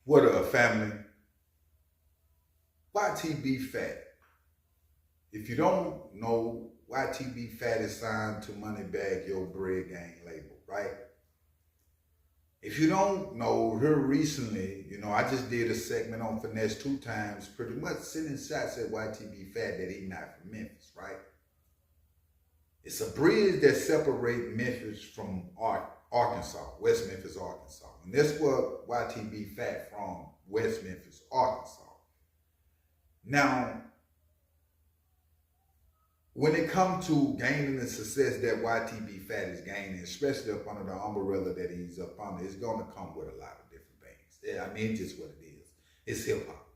What up, family? YTB Fatt. If you don't know, YTB Fatt is signed to Moneybagg, Your Bread Gang label, right? If you don't know, here recently, I just did a segment on Finesse 2 times, pretty much sending shots at YTB Fatt that he not from Memphis, right? It's a bridge that separates Memphis from Arkansas, West Memphis, Arkansas. And that's what YTB Fatt from West Memphis, Arkansas. Now, when it comes to gaining the success that YTB Fatt is gaining, especially up under the umbrella that he's up under, it's going to come with a lot of different things. Yeah, I mean, just what it is. It's hip hop.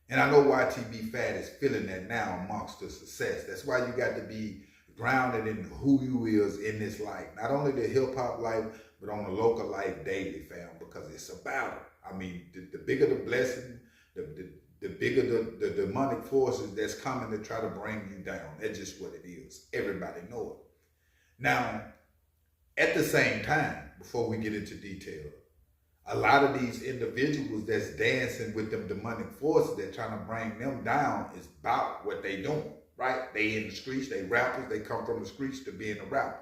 And I know YTB Fatt is feeling that now amongst the success. That's why you got to be grounded in who you is in this life. Not only the hip hop life, but on the local life daily, fam, because it's a battle. I mean, the bigger the blessing, the bigger the demonic forces that's coming to try to bring you down. That's just what it is. Everybody know it. Now, at the same time, before we get into detail, a lot of these individuals that's dancing with them demonic forces that trying to bring them down is about what they doing, right? They in the streets, they rappers, they come from the streets to being a rapper.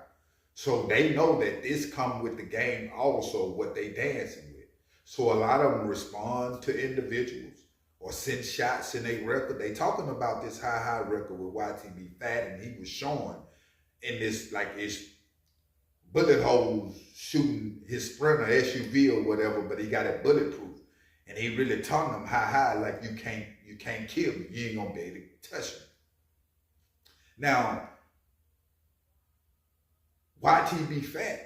So they know that this come with the game also, what they dancing with. So a lot of them respond to individuals or send shots in a record. They talking about this high record with YTB Fatt, and he was showing in this, like, it's bullet holes shooting his Sprinter SUV or whatever, but he got it bulletproof. And he really telling them high, like you can't kill me. You ain't gonna be able to touch me. Now, YTB Fatt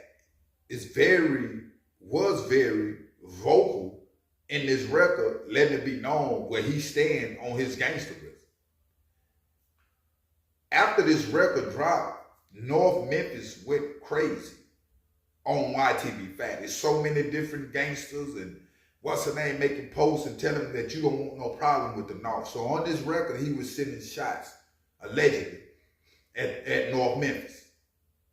was very vocal in this record, letting it be known where he stand on his gangsterism. After this record dropped, North Memphis went crazy on YTB Fatt. There's so many different gangsters and what's her name making posts and telling them that you don't want no problem with the North. So on this record, he was sending shots, allegedly, at North Memphis.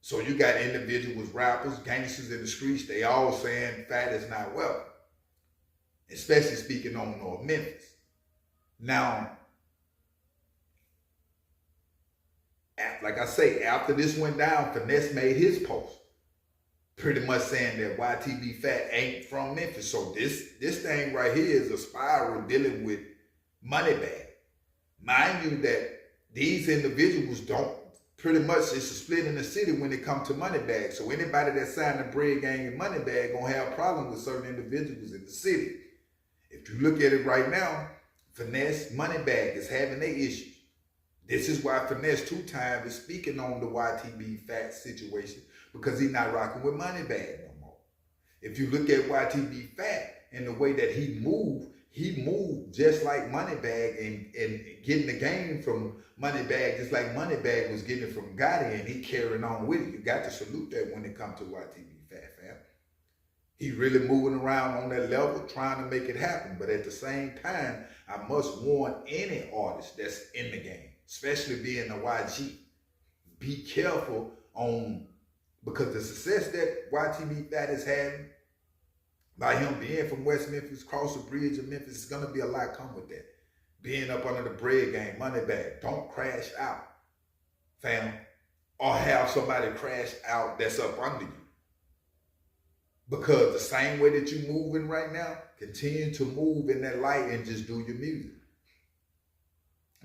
So you got individuals, rappers, gangsters in the streets, they all saying Fatt is not welcome, especially speaking on North Memphis. Now, like I say, after this went down, Finesse made his post, pretty much saying that YTB Fatt ain't from Memphis. So this thing right here is a spiral dealing with Moneybagg. Mind you that these individuals don't, pretty much it's a split in the city when it comes to Moneybagg. So anybody that signed the Bread Gang and Moneybagg gonna have problems with certain individuals in the city. If you look at it right now, Finesse, Moneybagg is having their issues. This is why Finesse 2 times is speaking on the YTB Fatt situation, because he's not rocking with Moneybagg no more. If you look at YTB Fatt and the way that he moved just like Moneybagg and getting the game from Moneybagg, just like Moneybagg was getting it from Gotti, and he carrying on with it. You got to salute that when it comes to YTB Fatt, fam. He really moving around on that level, trying to make it happen. But at the same time, I must warn any artist that's in the game, especially being a YG, be careful because the success that YTB Fatt is having, by him being from West Memphis, cross the bridge of Memphis, is gonna be a lot come with that. Being up under the Bread Gang, Moneybagg, don't crash out, fam, or have somebody crash out that's up under you. Because the same way that you're moving right now, continue to move in that light and just do your music.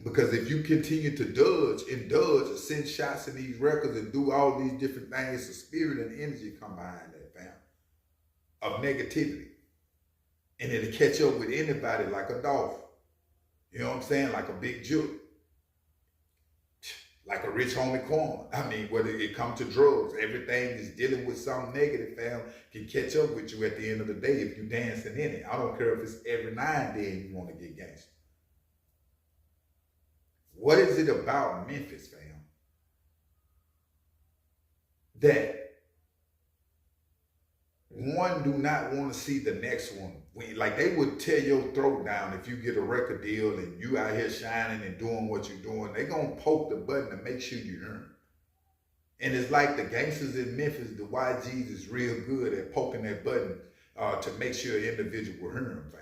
Because if you continue to dodge and send shots in these records and do all these different things, the spirit and energy come behind that, fam, of negativity. And it'll catch up with anybody like a dolphin. You know what I'm saying? Like a big juke. Like a rich homie corn. I mean, whether it comes to drugs, everything is dealing with something negative, fam, can catch up with you at the end of the day if you're dancing in it. I don't care if it's every now and then you want to get gangster. What is it about Memphis, fam, that one do not want to see the next one? Like, they would tear your throat down if you get a record deal and you out here shining and doing what you're doing. They gonna poke the button to make sure you earn. And it's like the gangsters in Memphis, the YGs is real good at poking that button to make sure an individual will hear them, fam.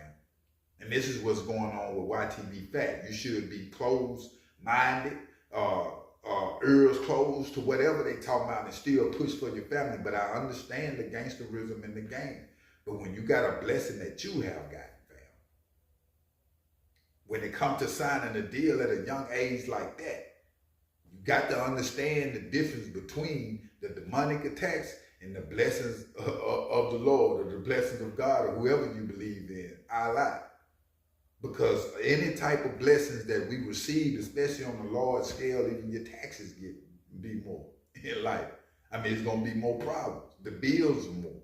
And this is what's going on with YTB Fatt. You should be closed-minded, ears closed to whatever they talk about and still push for your family. But I understand the gangsterism in the game. But when you got a blessing that you have gotten, fam, when it comes to signing a deal at a young age like that, you got to understand the difference between the demonic attacks and the blessings of the Lord, or the blessings of God, or whoever you believe in, Allah. Because any type of blessings that we receive, especially on the large scale, even your taxes be more in life. I mean, it's going to be more problems. The bills are more.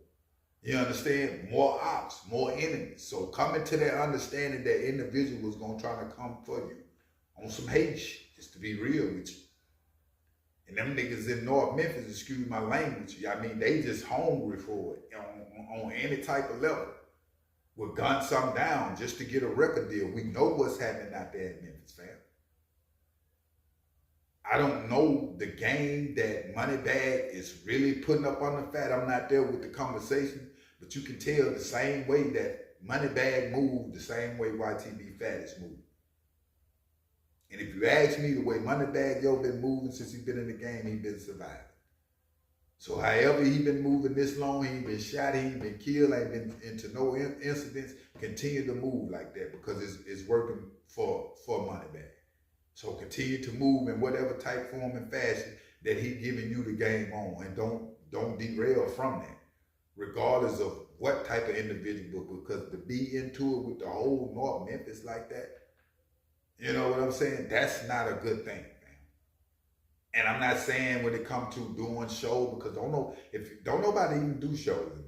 You understand? More ops, more enemies. So coming to that understanding that individual is going to try to come for you on some hate shit, just to be real with you. And them niggas in North Memphis, excuse my language, I mean, they just hungry for it on any type of level. We'll gun some down just to get a record deal. We know what's happening out there in Memphis, fam. I don't know the game that Moneybagg is really putting up on the Fatt. I'm not there with the conversation, but you can tell the same way that Moneybagg moved, the same way YTB Fatt is moving. And if you ask me, the way Moneybagg been moving since he's been in the game, he been surviving. So however he been moving this long, he ain't been shot, he ain't been killed, ain't been into no incidents, continue to move like that because it's working for Moneybagg. So continue to move in whatever type, form, and fashion that he giving you the game on, and don't derail from that, regardless of what type of individual, because to be into it with the whole North Memphis like that, you know what I'm saying? That's not a good thing, man. And I'm not saying when it comes to doing shows, because don't nobody even do shows in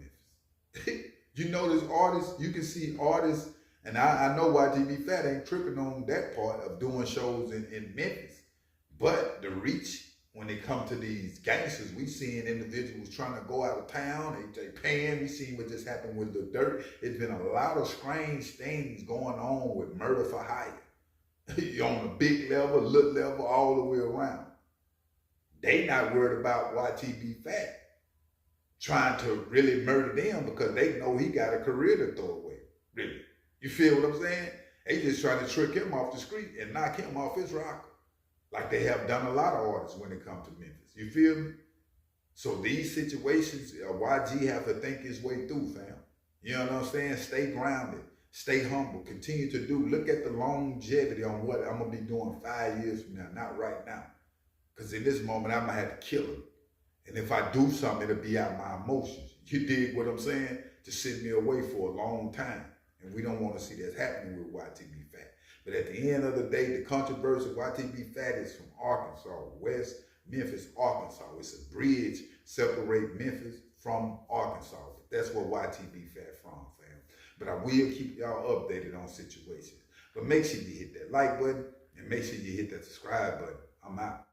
Memphis. You know, there's artists, you can see artists, and I know YTB Fatt ain't tripping on that part of doing shows in Memphis. But the reach, when it comes to these gangsters, we seeing individuals trying to go out of town, they paying, we seen what just happened with the dirt. It's been a lot of strange things going on with murder for hire. On a big level, little level, all the way around. They not worried about YTB Fatt trying to really murder them because they know he got a career to throw away, really. You feel what I'm saying? They just trying to trick him off the street and knock him off his rocker, like they have done a lot of artists when it comes to Memphis. You feel me? So these situations, YG have to think his way through, fam. You know what I'm saying? Stay grounded. Stay humble. Continue to do. Look at the longevity on what I'm going to be doing 5 years from now, not right now. Because in this moment, I might have to kill him. And if I do something, it'll be out my emotions. You dig what I'm saying? To send me away for a long time. And we don't want to see that happening with YTB Fatt. But at the end of the day, the controversy of YTB Fatt is from Arkansas, West Memphis, Arkansas. It's a bridge separating Memphis from Arkansas. That's where YTB Fatt from, fam. But I will keep y'all updated on situations. But make sure you hit that like button and make sure you hit that subscribe button. I'm out.